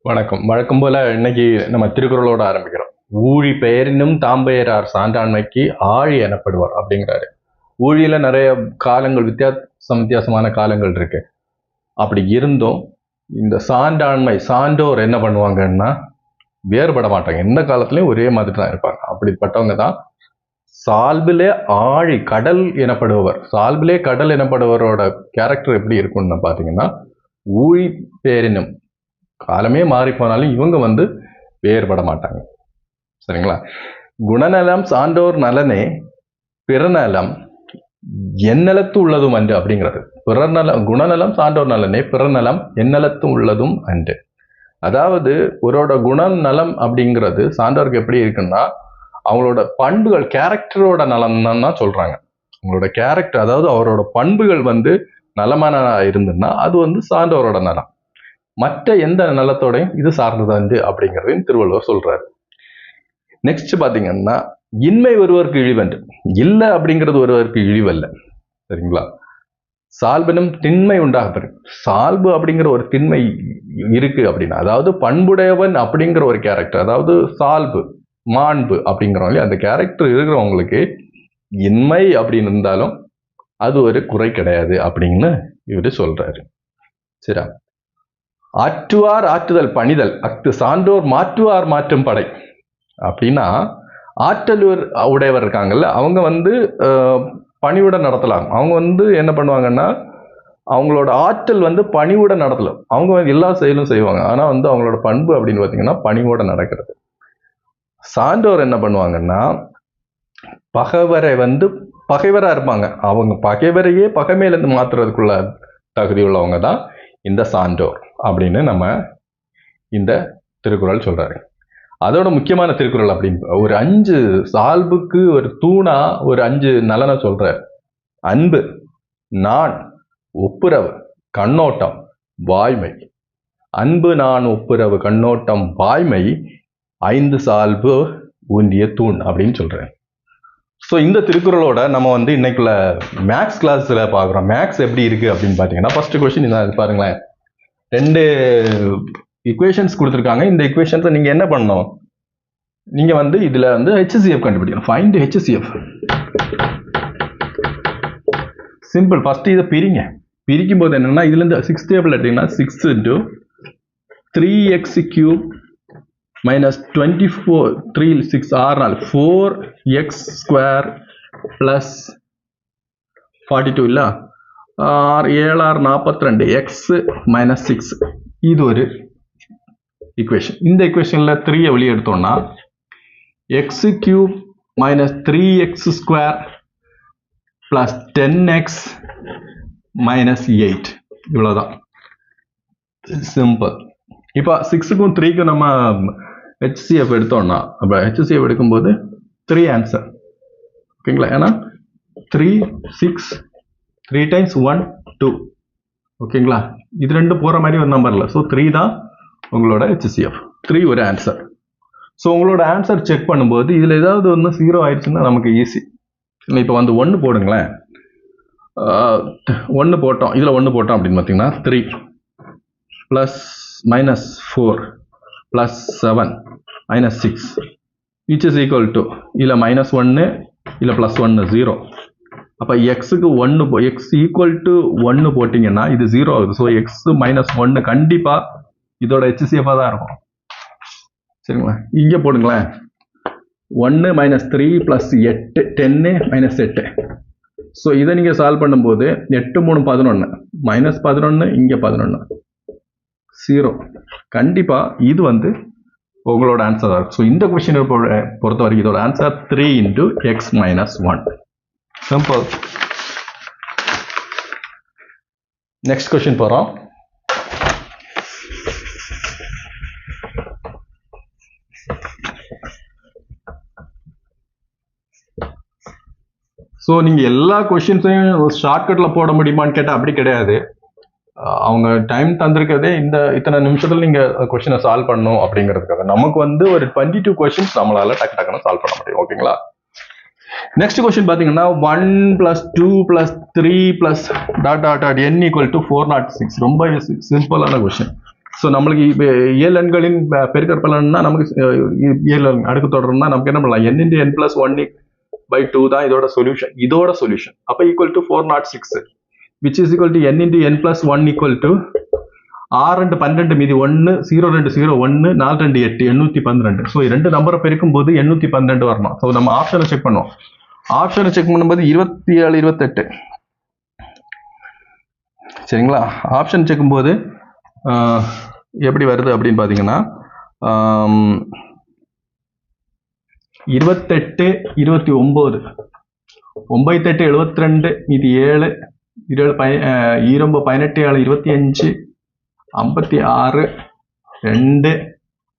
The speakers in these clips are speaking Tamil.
வணக்கம். வழக்கம் போல இன்னைக்கு நம்ம திருக்குறளோட ஆரம்பிக்கிறோம். ஊழி பெயரினும் தாம்பெயரார் சான்றாண்மைக்கு ஆழி எனப்படுவார் அப்படிங்கிறாரு. ஊழியில நிறைய காலங்கள் வித்தியாசமான காலங்கள் இருக்கு. அப்படி இருந்தும் இந்த சான்றாண்மை சான்றோர் என்ன பண்ணுவாங்கன்னா வேறுபட மாட்டாங்க. எந்த காலத்திலயும் ஒரே மாதிரி தான் இருப்பாங்க. அப்படிப்பட்டவங்க தான் சால்பிலே ஆழி கடல் எனப்படுபவர். சால்பிலே கடல் எனப்படுவரோட கேரக்டர் எப்படி இருக்கும்னு பாத்தீங்கன்னா ஊழி பேரினும் காலமே மாறி போனாலும் இவங்க வேறுபட மாட்டாங்க. சரிங்களா? குணநலம் சான்றோர் நலனே பிறநலம் எந்நலத்து உள்ளதும் அன்று அப்படிங்கிறது. குணநலம் சான்றோர் நலனே பிறநலம் எந்நலத்து உள்ளதும் அன்று. அதாவது ஒருவரோட குணநலம் அப்படிங்கிறது சான்றோருக்கு எப்படி இருக்குன்னா அவங்களோட பண்புகள் கேரக்டரோட நலம் தான் சொல்றாங்க. அவங்களோட கேரக்டர் அதாவது அவரோட பண்புகள் நலமான இருந்துன்னா அது சான்றோரோட நலம். மற்ற எந்த நலத்தோடையும் இது சார்ந்தது அப்படிங்கிறதையும் திருவள்ளுவர் சொல்றாரு. நெக்ஸ்ட் பாத்தீங்கன்னா இன்மை ஒருவருக்கு இழிவன்று. இல்ல அப்படிங்கிறது ஒருவருக்கு இழிவல்ல. சரிங்களா? சால்பினும் திண்மை உண்டாக சால்பு அப்படிங்கிற ஒரு திண்மை இருக்கு அப்படின்னா அதாவது பண்புடையவன் அப்படிங்கிற ஒரு கேரக்டர் அதாவது சால்பு மாண்பு அப்படிங்கிறவங்க அந்த கேரக்டர் இருக்கிறவங்களுக்கு இன்மை அப்படின்னு இருந்தாலும் அது ஒரு குறை கிடையாது அப்படின்னு இவரு சொல்றாரு. சரி, ஆற்றுவார் ஆற்றுதல் பணிதல் அஃது சான்றோர் மாற்றுவார் மாற்றும் படை அப்படின்னா ஆற்றல் உடையவர் இருக்காங்கல்ல அவங்க பணிவுடன் நடத்தலாம். அவங்க என்ன பண்ணுவாங்கன்னா அவங்களோட ஆற்றல் பணிவுடன் நடத்தலாம். அவங்க எல்லா செயலும் செய்வாங்க. ஆனா அவங்களோட பண்பு அப்படின்னு பார்த்தீங்கன்னா பணிவோட நடக்கிறது. சான்றோர் என்ன பண்ணுவாங்கன்னா பகைவரை பகைவரா இருப்பாங்க. அவங்க பகைவரையே பகைமையிலிருந்து மாத்துறதுக்குள்ள தகுதி உள்ளவங்க தான் இந்த சான்றோர் அப்படின்னு நம்ம இந்த திருக்குறள் சொல்றாரு. அதோட முக்கியமான திருக்குறள் அப்படின்னு ஒரு 5 சால்புக்கு ஒரு தூணா ஒரு 5 நலனை சொல்ற. அன்பு, நான், ஒப்புரவு, கண்ணோட்டம், வாய்மை. அன்பு, நான், ஒப்புரவு, கண்ணோட்டம், வாய்மை 5 சால்பு ஊன்றிய தூண் அப்படின்னு சொல்றேன். ஸோ இந்த திருக்குறளோட நம்ம இன்னைக்குள்ள மேக்ஸ் கிளாஸ்ல பாக்குறோம். மேக்ஸ் எப்படி இருக்கு அப்படின்னு பாத்தீங்கன்னா ஃபர்ஸ்ட் கொஸ்டின் இதான் பாருங்களேன். 2 ஈக்குவேஷன்ஸ் கொடுத்துருக்காங்க. இந்த ஈக்குவேஷன்ஸை நீங்க என்ன பண்ணணும்? நீங்க இதுல HCF கண்டுபிடிக்கணும். Find HCF. சிம்பிள். ஃபர்ஸ்ட் இதை பிரிக்கும் போது என்னன்னா இதுல இருந்து 6 டேபிள் எடுத்தீங்கன்னா 6 into 3x cube minus 24 3 6 6 4 4x square plus 42 இல்ல 7 42 x minus 6 இது ஒரு ஈக்குவேஷன். இந்த ஈக்குவேஷன்ல 3 வெளியே எடுத்தோம்னா x cube minus 3x square plus 10x minus 8 இவ்வளவுதான். சிம்பிள். இப்போ 6க்கும் 3க்கும் நம்ம HCF எடுத்தோம்னா அப்ப HCF எடுக்கும்போது 3 ஆன்சர். ஓகேங்களா? ஏன்னா 3 6 3 times 1 2. ஓகேங்களா? இது ரெண்டு போற மாதிரி ஒரு நம்பர் இல்லை. ஸோ 3 தான் உங்களோட HCF. 3 ஒரு ஆன்சர். ஸோ உங்களோட ஆன்சர் செக் பண்ணும்போது இதுல ஏதாவது 0 ஆயிடுச்சுன்னா நமக்கு ஈஸி. இப்போ 1 போடுங்களேன். 1 போட்டோம். இதுல 1 போட்டோம் அப்படின்னு பார்த்தீங்கன்னா 3 plus minus 4 plus 7 minus 6 which is equal to இல்ல minus 1 இல்ல plus 1 0. அப்ப xக்கு 1 x equal to 1 போட்டீங்கன்னா இது 0 ஆகுது. ஸோ x minus 1 கண்டிப்பா இதோட HCF தான் இருக்கும். சரிங்களா? இங்க போடுங்களேன். 1 minus 3 plus 8 10 minus 8. ஸோ இதை நீங்க சால்வ் பண்ணும்போது 8 3 11 minus 11 இங்க 11 0. கண்டிப்பா இது உங்களோட ஆன்சர் தான். ஸோ இந்த கொஸ்டினை பொறுத்த வரைக்கும் இதோட answer 3 into x minus 1. Simple. Next question போறோம். ஸோ நீங்க எல்லா கொஸ்டின்ஸையும் ஷார்ட்கட்ல போட முடியுமான்னு கேட்டா அப்படி கிடையாது. அவங்க டைம் தந்திருக்கதே இத்தனை நிமிஷத்துல நீங்க கொஸ்டினை சால்வ் பண்ணணும் அப்படிங்கிறதுக்காக. நமக்கு ஒரு 22 கொஸ்டின்ஸ் நம்மளால டக்குன்னு சால்வ் பண்ண முடியும். ஓகேங்களா? நெக்ஸ்ட் கொஸ்டின் பாத்தீங்கன்னா 1 plus 2 plus 3 plus ... n equal to 406. ரொம்ப சிம்பிளான கொஸ்டின். ஸோ நம்மளுக்கு இப்போ இயல் எண்களின் பெருக்கற் பலன்னா நமக்கு இயல் அடுக்கு தொடர்னா நமக்கு என்ன பண்ணலாம் n × n + 1/2 தான் இதோட சொல்யூஷன் அப்போ equal to 406 which is equal to n × n + 1 equal to 6 12 மீதி 1 0 2 0 1 4 2 8 812. ஸோ ரெண்டு நம்பரை பெருக்கும் போது 812 வரணும். ஸோ நம்ம ஆப்ஷனை செக் பண்ணுவோம். ஆப்ஷனை செக் பண்ணும்போது 27 28 சரிங்களா. ஆப்ஷன் செக்கும் போது எப்படி வருது அப்படின்னு பார்த்தீங்கன்னா 28 29 98 72 மீதி 7 20 18 25 56 2 6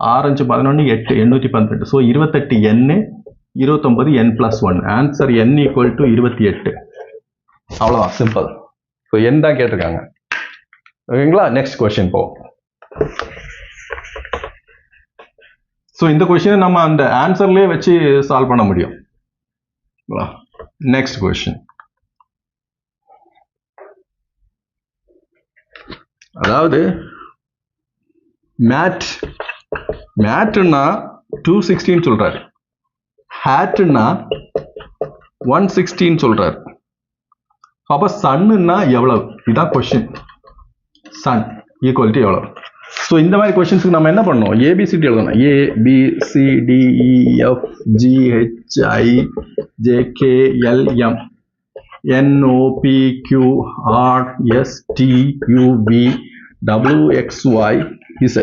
5 11 8 812. So 28 n 29 n + 1. Answer n equal to 28. அவ்வளோதான், சிம்பிள். ஸோ n தான் கேட்டிருக்காங்க. ஓகேங்களா. நெக்ஸ்ட் கொஸ்டின் போவோம். ஸோ இந்த கொஸ்டினை நம்ம அந்த ஆன்சர்லேயே வச்சு சால்வ் பண்ண முடியும். நெக்ஸ்ட் கொஸ்டின், அதாவது மேட்னா 216 சொல்றாரு, ஹேட்னா 116 சொல்றாரு. அப்ப சன்னுன்னா எவ்வளவு? இதான் கொஸ்டின். சன் ஈக்குவல் டு எவ்வளவு? ஸோ இந்த மாதிரி கொஸ்டின்ஸ்க்கு நம்ம என்ன பண்ணணும்? ஏபிசிடி எழுதணும். ABCDEFGHIJKLM NOPQRSTUVWXYZ.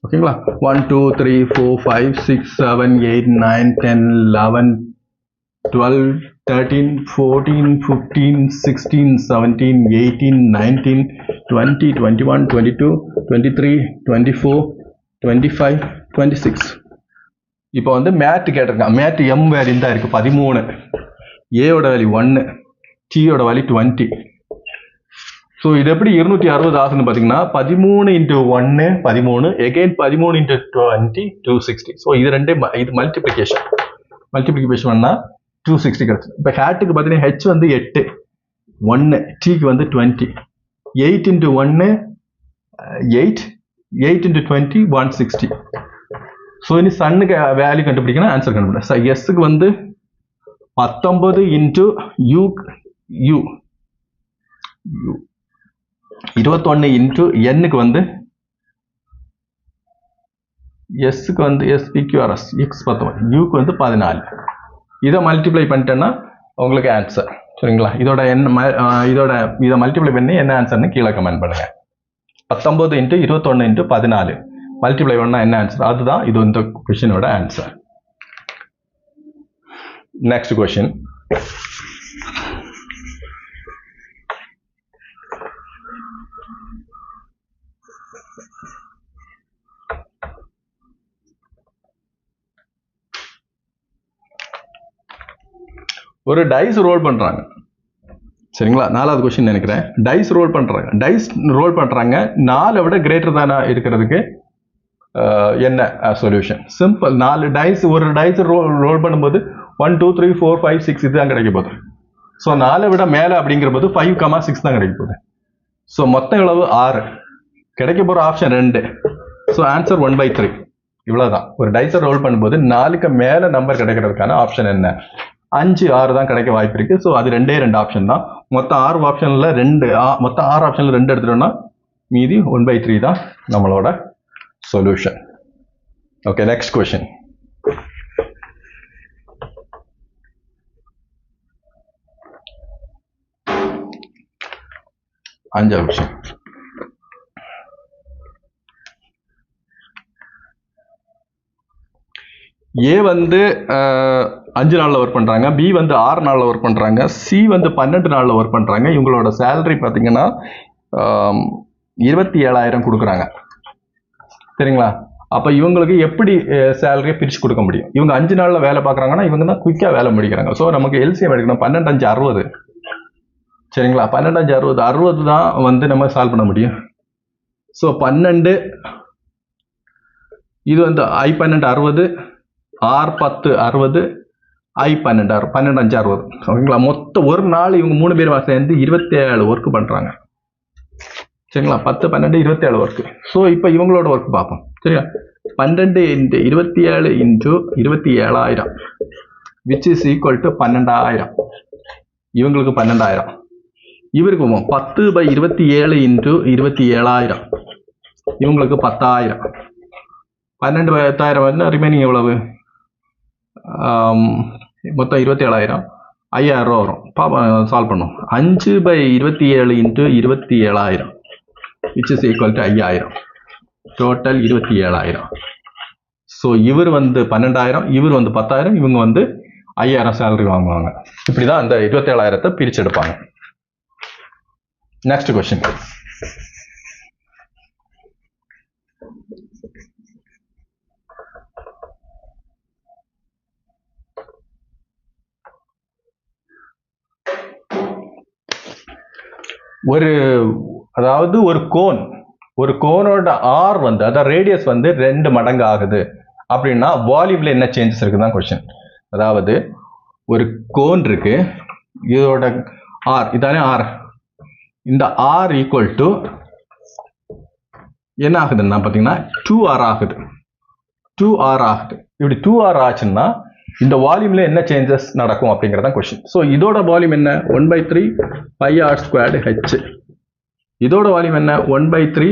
ஓகேங்களா. 1 2 3 4 5 6 7 8 9 10 11 12 13 14 15 16 17 18 19 20 21 22 23 24 25 26. இப்போ வந்து மேட் கேட்டிருக்கான். மேட் எம் வேல்யூ தான் இருக்கு 13, ஏயோட வேல்யூ 1, டியோட வேல்யூ 20. ஸோ இது எப்படி 260 ஆகுதுன்னு பார்த்தீங்கன்னா 13 × 1 13, எகைன் 13 × 20 260. ஸோ இது ரெண்டே இது மல்டிப்ளிகேஷன் பண்ணால் 260 கிடைச்சு. இப்போ ஹேட்டுக்கு பார்த்தீங்கன்னா ஹெச் வந்து 8 1, டிக்கு வந்து 20, 8 × 1 8, 8 × 20 160. ஸோ இனி சன்னுக்கு வேல்யூ கண்டுபிடிக்கணும், ஆன்சர் கண்டுபிடிக்கணும். எஸ்ஸுக்கு வந்து 19 × u 21 × n-க்கு வந்து எஸ்ஸுக்கு வந்து SPQRS x 19, யூக்கு வந்து 14. இதை மல்டிப்ளை பண்ணிட்டேன்னா உங்களுக்கு ஆன்சர். சரிங்களா. இதை மல்டிப்ளை பண்ணி என்ன ஆன்சர்னு கீழே கமெண்ட் பண்ணுங்க. 19 × 21 × 14 மல்டிப்ளை பண்ணா என்ன ஆன்சர்? அதுதான் இது இந்த கொஸ்டினோட ஆன்சர். நெக்ஸ்ட் கொஸ்டின், ஒரு டைஸ் ரோல் பண்றாங்க. சரிங்களா. 4வது கொஸ்டின் நினைக்கிறேன். டைஸ் ரோல் பண்றாங்க. 4 விட கிரேட்டர் தானா இருக்கிறதுக்கு என்ன சொல்யூஷன்? சிம்பிள். 4 டைஸ், ஒரு டைஸ் ரோல் பண்ணும்போது 1 2 3 4 5 6 இதுதான் கிடைக்க போகுது. ஸோ 4 விட மேலே அப்படிங்கிற போது 5, 6 தான் கிடைக்க போகுது. ஸோ மொத்தம் எவ்வளவு? 6. கிடைக்க போகிற ஆப்ஷன் 2. So answer 1/3. இவ்வளோதான். ஒரு டைஸை ரோல் பண்ணும்போது 4க்கு மேலே நம்பர் கிடைக்கிறதுக்கான ஆப்ஷன் என்ன? 5 6 தான் கிடைக்க வாய்ப்பு இருக்கு. ஸோ அது 2 ஆப்ஷன் தான். மொத்தம் 6 ஆப்ஷன்ல 2, மொத்தம் 6 ஆப்ஷன்ல 2 எடுத்துட்டோம்னா மீதி 1/3 தான் நம்மளோட சொல்யூஷன். ஓகே. நெக்ஸ்ட் கொஸ்டின், அஞ்சாவது கொஸ்டின். ஏ வந்து 5 நாளில் ஒர்க் பண்ணுறாங்க, பி வந்து 6 நாளில் ஒர்க் பண்ணுறாங்க, சி வந்து 12 நாளில் ஒர்க் பண்ணுறாங்க. இவங்களோட சேலரி பார்த்தீங்கன்னா 27,000 கொடுக்குறாங்க. சரிங்களா. அப்போ இவங்களுக்கு எப்படி சேலரியை பிரித்து கொடுக்க முடியும்? இவங்க 5 நாளில் வேலை பார்க்குறாங்கன்னா இவங்க தான் குயிக்காக வேலை முடிக்கிறாங்க. ஸோ நமக்கு எல்சிஎம் எடுக்கணும். 12 5 60. சரிங்களா. 12 5 60 60 தான் வந்து நம்ம சால்வ் பண்ண முடியும். ஸோ 12, இது வந்து I12 60, R10 60, I12 12 5 60. ஓகேங்களா. மொத்தம் ஒரு நாள் இவங்க 3 பேர் சேர்ந்து 27 ஒர்க் பண்ணுறாங்க. சரிங்களா. 10 12 27 ஒர்க்கு. ஸோ இப்போ இவங்களோட ஒர்க் பார்ப்போம் சரியா. 12 × 27 × 27,000 விச் இஸ் ஈக்குவல் டு 12,000. இவங்களுக்கு 12,000. இவருக்கு 10/27 × 27,000 இவங்களுக்கு 10,000. 12/10,000 வந்து ரிமைனிங் எவ்வளவு? மொத்தம் 27,000. 5,000 ரூபா வரும். சால்வ் பண்ணும். 5/27 × 27,000 which is equal to 5,000. Total 27,000. So இவர் வந்து 12,000, இவர் வந்து 10,000, இவங்க வந்து 5,000 சேலரி வாங்குவாங்க. இப்படிதான் அந்த 27,000 பிரிச்சு எடுப்பாங்க. Next question. அதாவது ஒரு கோனோட ஆர் வந்து அதாவது ரேடியஸ் வந்து 2 மடங்கு ஆகுது அப்படின்னா வால்யூம்ல என்ன சேஞ்சஸ் இருக்குதான் கொஸ்டின். அதாவது ஒரு கோன் இருக்கு, இதோட ஆர் இதானே ஆர், இந்த ஆர் ஈக்குவல் டு என்ன ஆகுதுன்னா பார்த்தீங்கன்னா 2r ஆகுது. 2r ஆகுது. இப்படி 2r ஆச்சுன்னா இந்த வால்யூம்ல என்ன சேஞ்சஸ் நடக்கும் அப்படிங்கிறதான் கொஸ்டின். ஸோ இதோட வால்யூம் என்ன? 1/3 πr²h. இதோட வால்யூம் என்ன? 1/3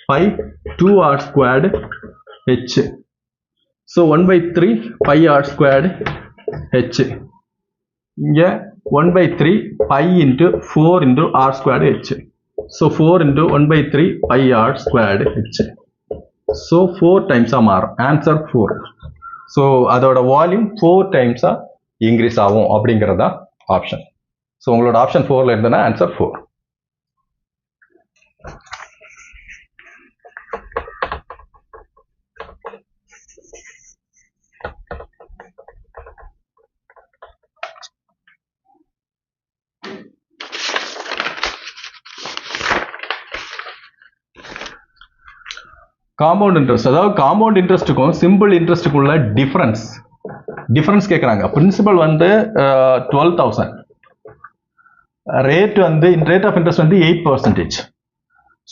π2r²h. So 1/3 πr²h. இங்கே 1/3 π × 4 × r²h. So 4 × 1/3 πr²h. ஸோ 4 டைம்ஸாக மாறும். ஆன்சர் 4. ஸோ அதோட வால்யூம் 4 டைம்ஸாக இன்க்ரீஸ் ஆகும் அப்படிங்கிறதா ஆப்ஷன். ஸோ உங்களோட ஆப்ஷன் 4ல இருந்ததுன்னா ஆன்சர் 4. காம்பவுண்ட் இன்ட்ரெஸ்ட், அதாவது காம்பவுண்ட் இன்ட்ரெஸ்ட்டுக்கும் சிம்பிள் இன்ட்ரெஸ்ட்டுக்குள்ள டிஃபரன்ஸ் கேட்குறாங்க. பிரின்சிபல் வந்து 12,000, ரேட் வந்து ரேட் ஆஃப் இன்ட்ரெஸ்ட் வந்து 8%.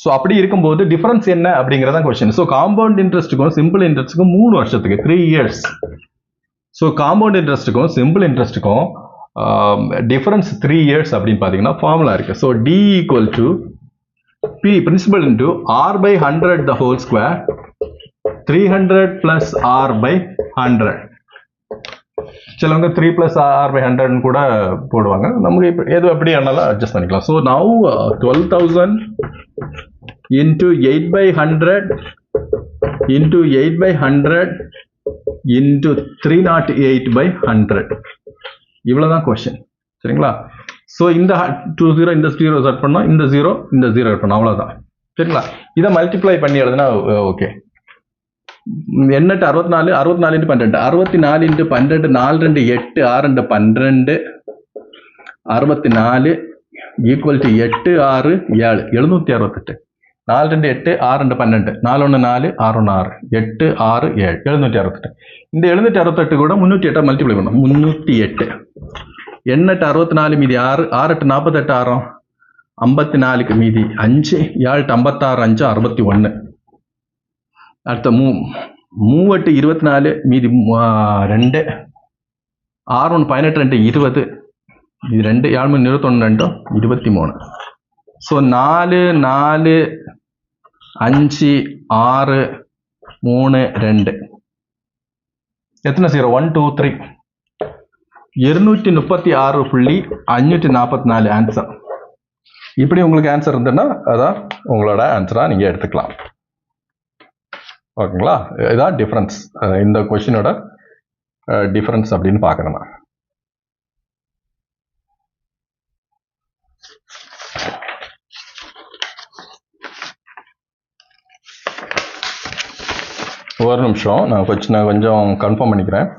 ஸோ அப்படி இருக்கும்போது டிஃபரன்ஸ் என்ன அப்படிங்கிறதான் கொஸ்டின். ஸோ காம்பவுண்ட் இன்ட்ரெஸ்ட்டுக்கும் சிம்பிள் இன்ட்ரெஸ்ட்டுக்கும் 3 வருஷத்துக்கு 3 இயர்ஸ். ஸோ காம்பவுண்ட் இன்ட்ரெஸ்ட்டுக்கும் சிம்பிள் இன்ட்ரெஸ்ட்டுக்கும் டிஃபரன்ஸ் 3 இயர்ஸ் அப்படின்னு பார்த்தீங்கன்னா ஃபார்முலா இருக்கு. So D equal to P principal into r/100 the whole square 300 plus r/100. சிலவங்க 3 plus r/100 கூட போடுவாங்க. நமக்கு எது எப்படி ஆனாலும் அட்ஜஸ்ட் பண்ணிக்கலாம். So now 12,000 into 8/100 into 8/100 into 308/100. இவ்வளோதான் கொஸ்டின் சரிங்களா. ஸோ இந்த 20 இந்த 0 செட் பண்ணோம், இந்த 0 செட் பண்ணோம், அவ்வளோதான் சரிங்களா. இதை மல்டிப்ளை பண்ணி எழுதுனா ஓகே. எண்ணெட்டு 64, 64 × 12, 64 × 12, 4 2 8, 6 2 12, 64 equal to 8 6 7, 768. 4 2 8, 6 2 12, 4 1 4, 6 1 6, 8 6 7, 768. இந்த 768 கூட 308 மல்டிப்ளை பண்ணோம், 308. எண்ணெட்டு 64 மீதி 6, 6 8 48, 6 54 மீதி 5, 7 56, 5 61. அடுத்த 3 8 24 மீதி 2, 6 1 18 2 20, இது 2 7 3 21 2 23. ஸோ 4 4 5 6 3 2 எத்தனை 0? 1 2 3 236.544 ஆன்சர். இப்படி உங்களுக்கு ஆன்சர் இருந்ததுன்னா அதான் உங்களோட ஆன்சரா நீங்க எடுத்துக்கலாம். ஓகேங்களா. இதான் டிஃபரன்ஸ். இந்த கொஸ்டினோட டிஃபரன்ஸ் அப்படின்னு பார்க்கணுமா. ஒரு நிமிஷம் நான் கொஞ்சம் கன்ஃபார்ம் பண்ணிக்கிறேன்.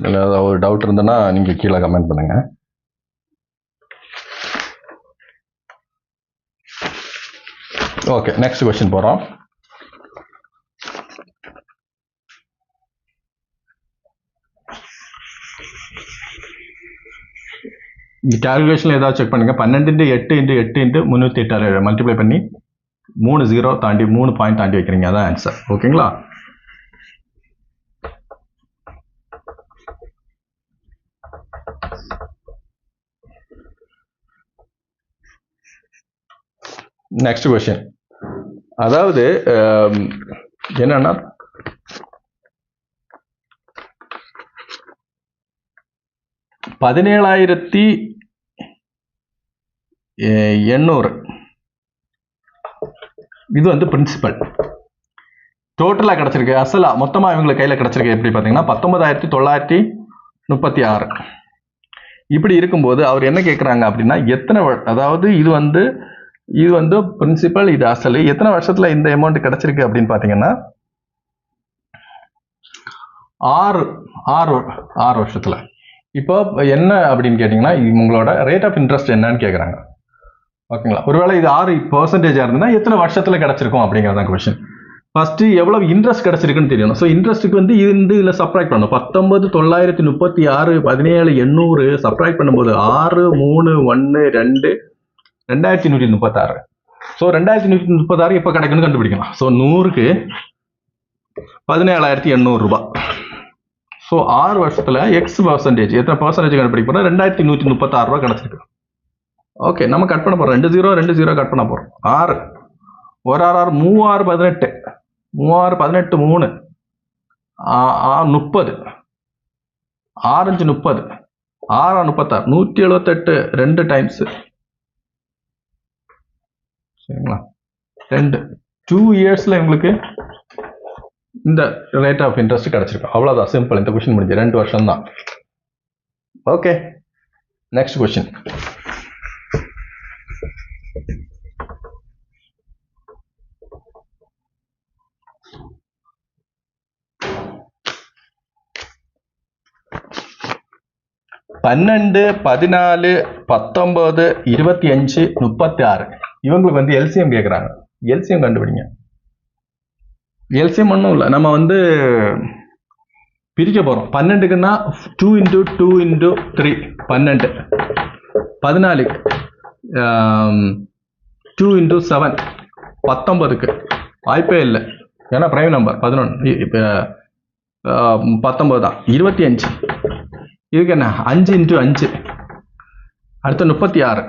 ஏதாவது ஒரு டவுட் இருந்ததுன்னா நீங்கள் கீழே கமெண்ட் பண்ணுங்க. ஓகே, நெக்ஸ்ட் கொஸ்டின் போகிறோம். இந்த கேல்குலேஷன் ஏதாவது செக் பண்ணுங்க. 12 × 8 × 8 × 308 மல்டிப்ளை பண்ணி 3 0 தாண்டி 3 பாயிண்ட் தாண்டி வைக்கிறீங்க, அதான் ஆன்சர். ஓகேங்களா? Next question. அதாவது என்னன்னா, $17,800 இது வந்து பிரின்சிபல் டோட்டலா கிடைச்சிருக்கு. அசலா மொத்தமா இவங்களுக்கு கையில கிடைச்சிருக்கு எப்படி பாத்தீங்கன்னா 19,936. இப்படி இருக்கும்போது அவர் என்ன கேட்குறாங்க அப்படின்னா, எத்தனை அதாவது இது வந்து பிரின்சிபல், இது அசல், எத்தனை வருஷத்துல இந்த அமௌண்ட் கிடைச்சிருக்கு அப்படின்னு பாத்தீங்கன்னா 6 வருஷத்துல. இப்போ என்ன அப்படின்னு கேட்டீங்கன்னா, உங்களோட ரேட் ஆஃப் இன்ட்ரெஸ்ட் என்னன்னு கேட்குறாங்க. ஓகேங்களா? ஒருவேளை இது 6% இருந்ததுன்னா எத்தனை வருஷத்துல கிடைச்சிருக்கும் அப்படிங்கிறதான் கொஸ்டின். ஃபர்ஸ்ட் எவ்வளவு இன்ட்ரெஸ்ட் கிடைச்சிருக்குன்னு தெரியணும். ஸோ இன்ட்ரெஸ்ட்டுக்கு வந்து இதுல சப்ராக்ட் பண்ணணும். 19,936 17,800 சப்ராக்ட் பண்ணும்போது 6 3 1 2 2,136. ஸோ 2,136 எப்போ கிடைக்குன்னு கண்டுபிடிக்கலாம். ஸோ 100க்கு 17,800 ரூபாய். ஸோ 6 வருஷத்துல X% எத்தனை பர்சன்டேஜ் கண்டுபிடிக்க போறோம்? 2,136 ரூபாய் கிடைச்சிருக்கு. ஓகே, நம்ம கட் பண்ண போறோம். 2 0 கட் பண்ண போறோம். 6 1 6 3 6 18 3 6 18 3 30 6 5 30 6 36 178 2 டைம்ஸ் சரிங்களா? 2 இயர்ஸ்ல உங்களுக்கு இந்த ரேட் ஆஃப் இன்ட்ரெஸ்ட் கிடைச்சிருக்கு. அவ்வளவுதான், சிம்பிள். இந்த கொஸ்டின் முடிஞ்சு 2 வருஷம் தான். Okay, next question. பன்னெண்டு 14 19 25 36 இவங்களுக்கு வந்து எல்சிஎம் கேட்குறாங்க. எல்சிஎம் கண்டுபிடிங்க. எல்சிஎம் ஒன்றும் இல்லை, நம்ம வந்து பிரிக்க போகிறோம். 12க்குன்னா 2 × 2 × 3 12. 14 2 × 7 19க்கு வாய்ப்பே இல்லை, ஏன்னா பிரைம் நம்பர் 11. இப்போ 19 தான். 25 இதுக்கு என்ன 5 × 5 அடுத்து 36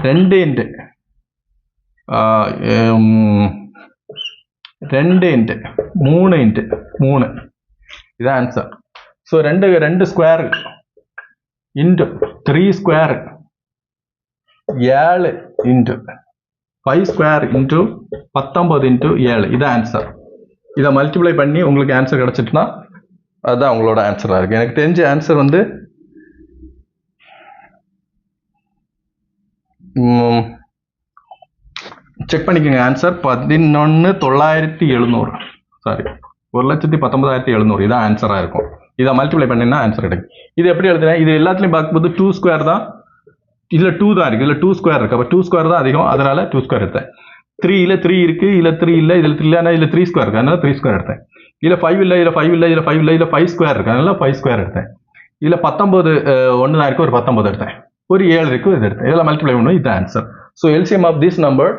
2 × 2 × 3 × 3 இதான் answer. So 2 square into 3 square 7 into 5 square into 19 × 7 இதான் ஆன்சர். இதை மல்டிப்ளை பண்ணி உங்களுக்கு ஆன்சர் கிடைச்சிட்டுனா அதுதான் உங்களோட ஆன்சராக இருக்கு. எனக்கு தெரிஞ்ச ஆன்சர் வந்து செக் பண்ணிக்கோங்க. ஆன்சர் 11,970. சாரி, 1,19,700 இதான் ஆன்சராக இருக்கும். இதை மல்டிப்ளை பண்ணினா ஆன்சர் கிடைக்கும். இது எப்படி எழுதுறேன்? இது எல்லாத்துலையும் பார்க்கும்போது 2 ஸ்கொயர் தான், இதில் 2 தான் இருக்குது, இதில் 2 ஸ்கொயர் இருக்குது. அப்போ 2 ஸ்கொயர் தான் அதிகம், அதனால 2 ஸ்கொயர் எடுத்தேன். 3 3 இருக்குது, இதில் 3 இல்லை, இதில் 3 இல்லை, ஆனால் இதில் 3 ஸ்கொயர் இருக்குது, அதனால 3 ஸ்கொயர் எடுத்தேன். இதில் 5 இல்லை, இதில் 5 இல்லை, இதில் 5 இல்லை, இதில் 5 ஸ்கொயர் இருக்குது, அதனால 5 ஸ்கொயர் எடுத்தேன். இதில் 19 1 தான் இருக்குது, ஒரு 19 எடுத்தேன். ஒரு 7 இருக்குது, இது எடுத்தேன். இதெல்லாம் மல்டிப்ளை பண்ணுவோம், இது answer. So LCM of this number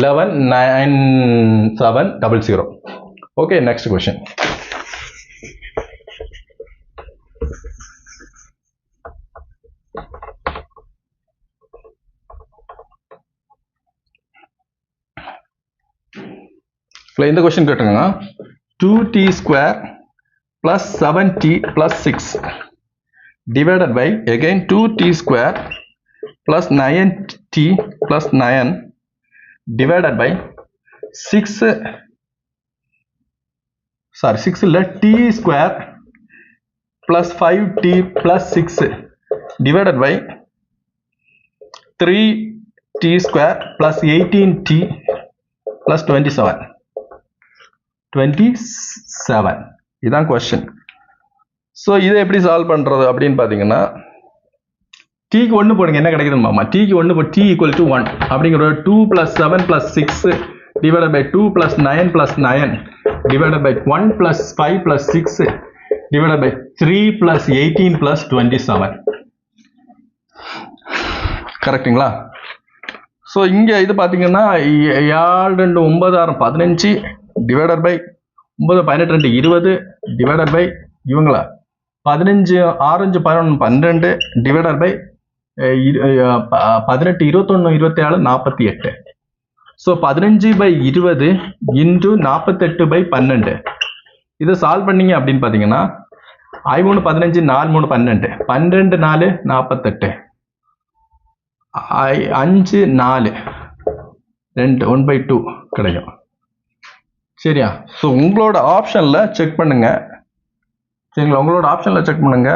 11,970. Okay, next question. இந்த கொஸ்டின் கேட்டுங்க. 2t² plus 7t plus 6 divided by again 2t² plus 9t plus 9 divided by 6 இல்லை t² plus 5t plus 6 divided by 3t² plus 18t plus 27 இதான் கொஸ்டின். ஸோ இதை எப்படி சால்வ் பண்ணுறது அப்படின்னு பார்த்தீங்கன்னா, டீக்கு 1 போடுங்க, என்ன கிடைக்குதுன்னு மாமா. டீக்கு 1 போட்டு t = 1 அப்படிங்கிற 2 + 7 + 6 divided by 2 + 9 + 9 divided by 1 + 5 + 6 divided by 3 + 18 + 27. கரெக்டுங்களா? ஸோ இங்கே இது பார்த்தீங்கன்னா 7 2 9 6 15 டிவைடட் பை 9 18 2 20 டிவைடட் பை இவங்களா 15 6 5 11 12 டிவைடட் பை 18 21 27 48. ஸோ 15/20 இன்டு 48/12 இதை சால்வ் பண்ணீங்க அப்படின்னு பார்த்தீங்கன்னா 3 15 4 3 12 12 4 48 5 4 2 1/2 கிடைக்கும். சரியா? ஸோ உங்களோட ஆப்ஷனில் செக் பண்ணுங்க. சரிங்களா? உங்களோட ஆப்ஷனில் செக் பண்ணுங்க.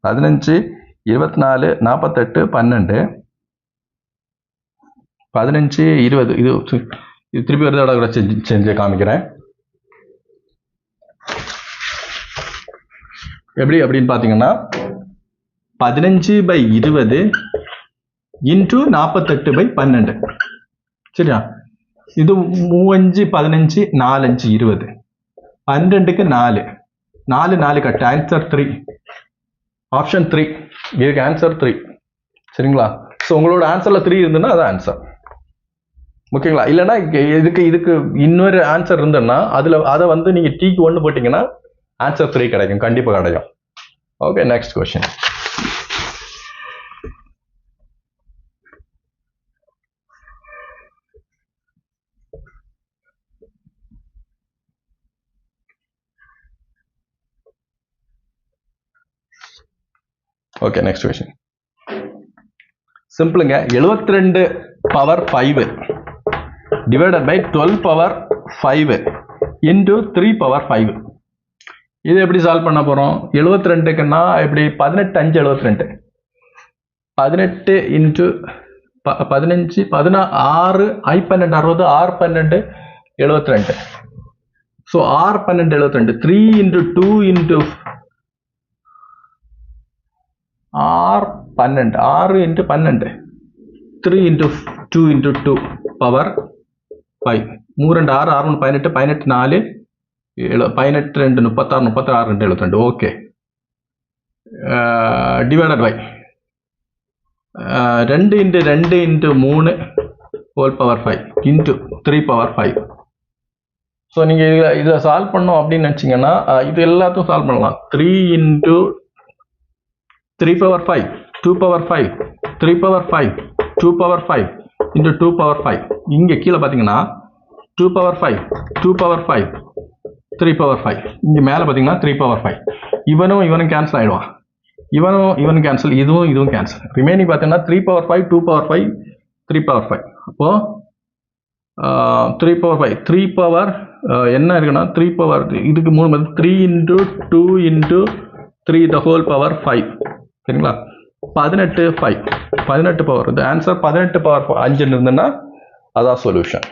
15 24 48 12 15 20 இது திருப்பி ஒரு தடவை கூட செஞ்சு காமிக்கிறேன். எப்படி அப்படின்னு பார்த்தீங்கன்னா 15/20 இன்டு 48/12. சரியா? இது 3 5 15 4 5 20 12க்கு 4 4 4 கட் ஆன்சர் 3. ஆப்ஷன் 3 இதுக்கு ஆன்சர் 3. சரிங்களா? ஸோ உங்களோட ஆன்சர்ல 3 இருந்ததுன்னா அது ஆன்சர். ஓகேங்களா? இல்லைன்னா இதுக்கு இன்னொரு ஆன்சர் இருந்ததுன்னா அதை வந்து நீங்க டீக்கு 1 போட்டீங்கன்னா ஆன்சர் 3 கிடைக்கும், கண்டிப்பா கிடைக்கும். Okay, next question. Okay, next question. சிம்பிளுங்க. 72 power 5 divided by 12 power 5 into 3 power 5. இது எப்படி சால்வ் பண்ண போறோம்? 72க்குன்னா எப்படி 18 5 72 18 into 15 16 6 12 60 6 12 72. So 6 12 72 3 into 2 into 6 12 6 into 12 3 into 2 into 2 power 5 3 2 6 6 18 18 4 18 2 36 36 2 72. ஓகே, divided by 2 into 2 into 3 whole power 5 into 3 power 5. So நீங்கள் இதை சால்வ் பண்ணோம் அப்படின்னு நினச்சிங்கன்னா இது எல்லாத்தையும் சால்வ் பண்ணலாம். 3 into 3 power 5 2 power 5 3 power 5 2 power 5 into 2 power 5. இங்கே கீழே பார்த்தீங்கன்னா 2 பவர் 5 2 பவர் 5 3 பவர் 5. இங்கே மேலே பார்த்தீங்கன்னா 3 பவர் 5. இவனும் கேன்சல் ஆகிடுவான், இவனும் கேன்சல், இதுவும் கேன்சல். ரிமைனிங் பார்த்தீங்கன்னா 3 பவர் 5 2 பவர் 5 3 பவர் 5. அப்போது 3 பவர் 5 3 பவர் என்ன இருக்குன்னா 3 பவர் இதுக்கு 3 3 into 2 into 3 the whole power 5. சரிங்களா? 18 5 18 பவர். இந்த ஆன்சர் 18 பவர் 5 இருந்ததுன்னா அதான் சொல்யூஷன்.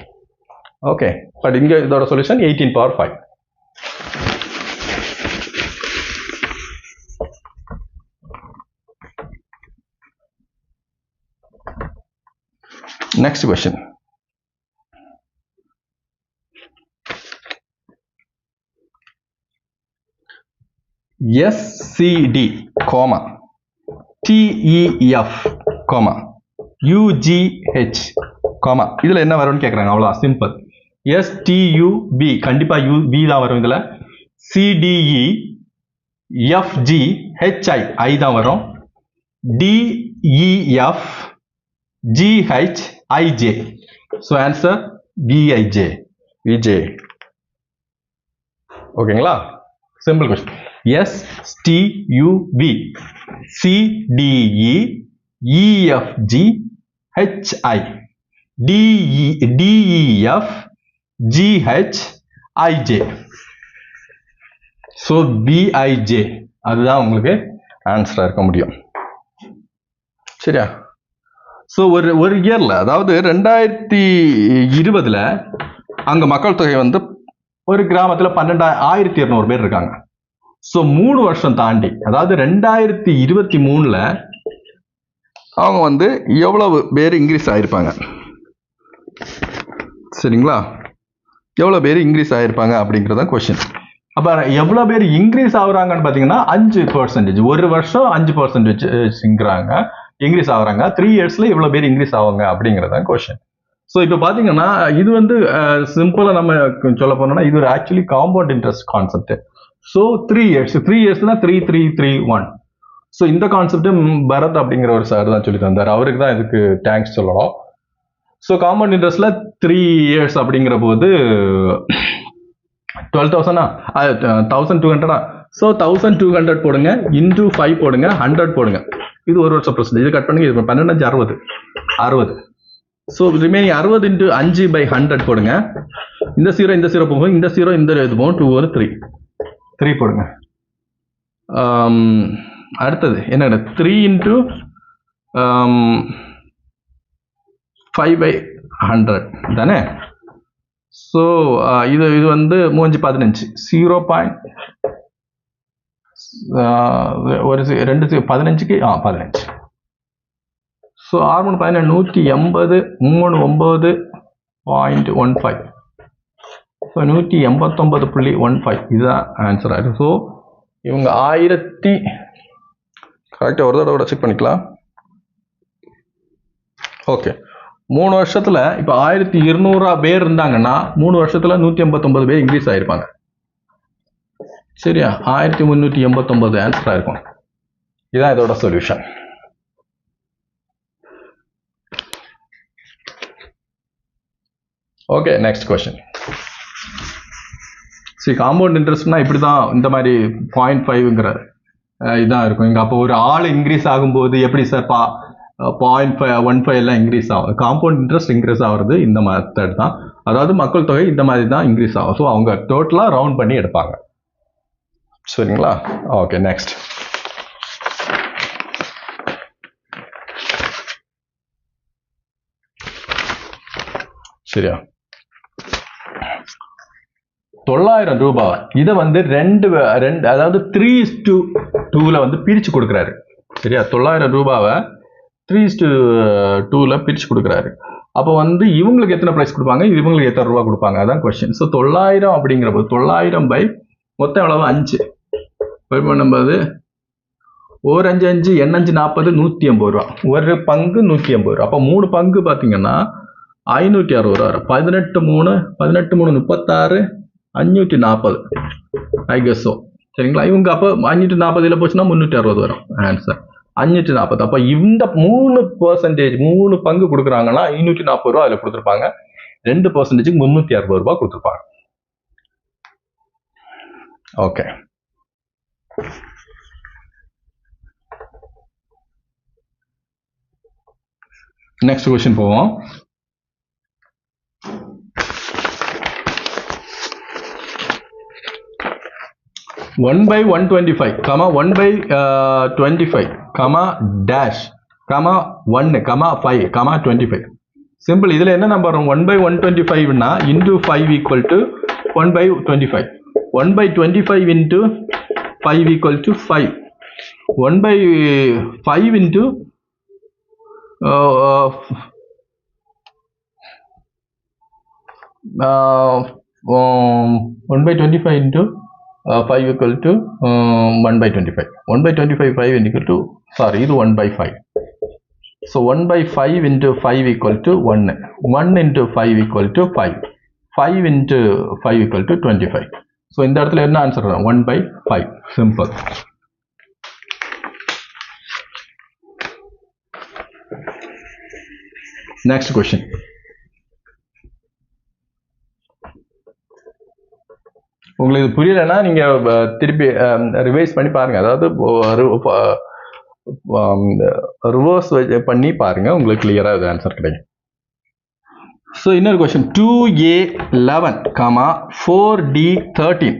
ஓகே, பட் இங்கே இதோட solution 18 power 5. Next question. SCD, TEF, UGH, இதுல என்ன வரும்னு கேக்குறாங்க. அவ்வளோ சிம்பிள். STUB கண்டிப்பா UB தான் வரும். இதுல CDE, FG, HI I தான் வரும். DEF, GH, IJ. So answer BIJ, VJ. ஓகேங்களா? Simple question. STUB, CDE, EFG, HI, DEF, GH, IJ. So BIJ அதுதான் உங்களுக்கு ஆன்சராக இருக்க முடியும். சரியா? ஸோ ஒரு இயரில், அதாவது 2020 அங்கே மக்கள் தொகை வந்து ஒரு கிராமத்தில் 12,200 பேர் இருக்காங்க. ஸோ 3 வருஷம் தாண்டி, அதாவது 2023 அவங்க வந்து எவ்வளவு பேர் இன்க்ரீஸ் ஆகிருப்பாங்க? சரிங்களா? எவ்வளோ பேர் இன்க்ரீஸ் ஆகிருப்பாங்க அப்படிங்கிறதான் கொஸ்டின். அப்போ எவ்வளோ பேர் இன்க்ரீஸ் ஆகுறாங்கன்னு பார்த்தீங்கன்னா 5%. ஒரு வருஷம் 5% இங்கிறாங்க. இன்க்ரீஸ் ஆகுறாங்க, 3 இயர்ஸ்ல இவ்வளவு பேர் இன்க்ரீஸ் ஆவாங்க அப்படிங்கறதான் கொஸ்டின். ஸோ இப்போ பாத்தீங்கன்னா இது வந்து சிம்பிளா நம்ம சொல்ல போனோம்னா இது ஒரு actually compound interest concept. So 3 இயர்ஸ்னா 3 so இந்த கான்செப்ட் பரத் அப்படிங்கிற ஒரு சார் தான் சொல்லி தந்தார், அவருக்கு தான் இதுக்கு தேங்க்ஸ் சொல்லணும். ஸோ காம்பவுண்ட் இன்ட்ரெஸ்ட்ல 3 இயர்ஸ் அப்படிங்கிற போது 12,000 1,200. ஸோ 1,200 போடுங்க, இன்டூ 5 போடுங்க, 100 போடுங்க. இது ஒரு வருஷம் ப்ரொசீஜர். இது கட் பண்ணுங்க, இது 12 60. ஸோ ரிமைனிங் 60 இன்டூ 5/100 போடுங்க. இந்த 0 போகும், இந்த 0 இந்த இது போகும், 2 ஒரு 3 போடுங்க. அடுத்தது என்ன, 3 இன்டூ 5/100 தானே. ஸோ இது வந்து 15 0. ஒரு 2 15க்கு 15. ஸோ 6 3 180, 3 9.15. ஸோ 189.15 இதுதான் ஆன்சர் ஆயிடும். ஸோ இவங்க 1000 கரெக்டாக ஒரு தடவை செக் பண்ணிக்கலாம். ஓகே, 3 வருஷத்துல இப்போ 1200 பேர் இருந்தாங்கன்னா 3 வருஷத்துல 189 பேர் இன்க்ரீஸ் ஆயிருப்பாங்க. சரியா, 1389 ஆன்சர் ஆயிருக்கும். இதுதான் இதோட சொல்யூஷன். Okay, next question. சரி, காம்பவுண்ட் இன்ட்ரெஸ்ட்னா இப்படி தான், இந்த மாதிரி 0.5ங்கிற இதான் இருக்கும். இங்கே அப்போ ஒரு ஆள் இன்க்ரீஸ் ஆகும்போது எப்படி சார் 0.15 எல்லாம் இன்க்ரீஸ் ஆகும். காம்பவுண்ட் இன்ட்ரெஸ்ட் இன்க்ரீஸ் ஆகிறது இந்த மெத்தட் தான், அதாவது மக்கள் தொகை இந்த மாதிரி தான் இன்க்ரீஸ் ஆகும். ஸோ அவங்க டோட்டலாக ரவுண்ட் பண்ணி எடுப்பாங்க. சரிங்களா? Okay, next. சரியா, 900 ரூபாய் இதை வந்து ரெண்டு அதாவது 3:2 வந்து பிரிச்சு கொடுக்குறாரு. சரியா, 900 ரூபாவை 3:2 பிரிச்சு கொடுக்குறாரு. அப்போ வந்து இவங்களுக்கு எத்தனை பிரைஸ் கொடுப்பாங்க, இவங்களுக்கு எத்தனை ரூபா கொடுப்பாங்க, அதான் கொஸ்டின். ஸோ 900 அப்படிங்கிற போது 900 பை மொத்தம் எவ்வளவு 5 பண்ணும்போது 1 5 5 8 5 40 180 ரூபா. ஒரு பங்கு 180 ரூபா. அப்போ 3 பங்கு பார்த்தீங்கன்னா 560 ரூபா வரும். 18 3 36 540 ஐ கெஸ். சரிங்களா, இவங்க அப்போ 540 போச்சுன்னா 360 வரும் ஆன்சர். 540. அப்போ இந்த 3% 3 பங்கு கொடுக்குறாங்கன்னா 540 ரூபா அதில் கொடுத்துருப்பாங்க. 2% 360 ரூபா கொடுத்துருப்பாங்க. ஓகே, நெக்ஸ்ட் கொஸ்டின் போவோம். One by 125, 1/25, dash, 1, 5, 25. சிம்பிள். இதுல என்ன நம்பர் வரும்? 1/125 into 5 equal to 1/25. 1/25 into 5 equal to 5. 1/5 into 1/25 into 5 equal to 1/25. 1/25 5 equal to, sorry, இது 1/5. So 1/5 into 5 equal to 1. 1 into 5 equal to 5. 5 into 5 equal to 25. So இந்த இடத்துல என்ன ஆன்சர் வரும்? 1/5. சிம்பிள். Next question. உங்களுக்கு இது புரியலன்னா நீங்க திருப்பி ரிவைஸ் பண்ணி பாருங்க. அதாவது ரிவர்ஸ் பண்ணி பாருங்க, உங்களுக்கு கிளியரா இது ஆன்சர் கிடைக்கும். ஸோ இன்னொரு question. 2A11, 4D13,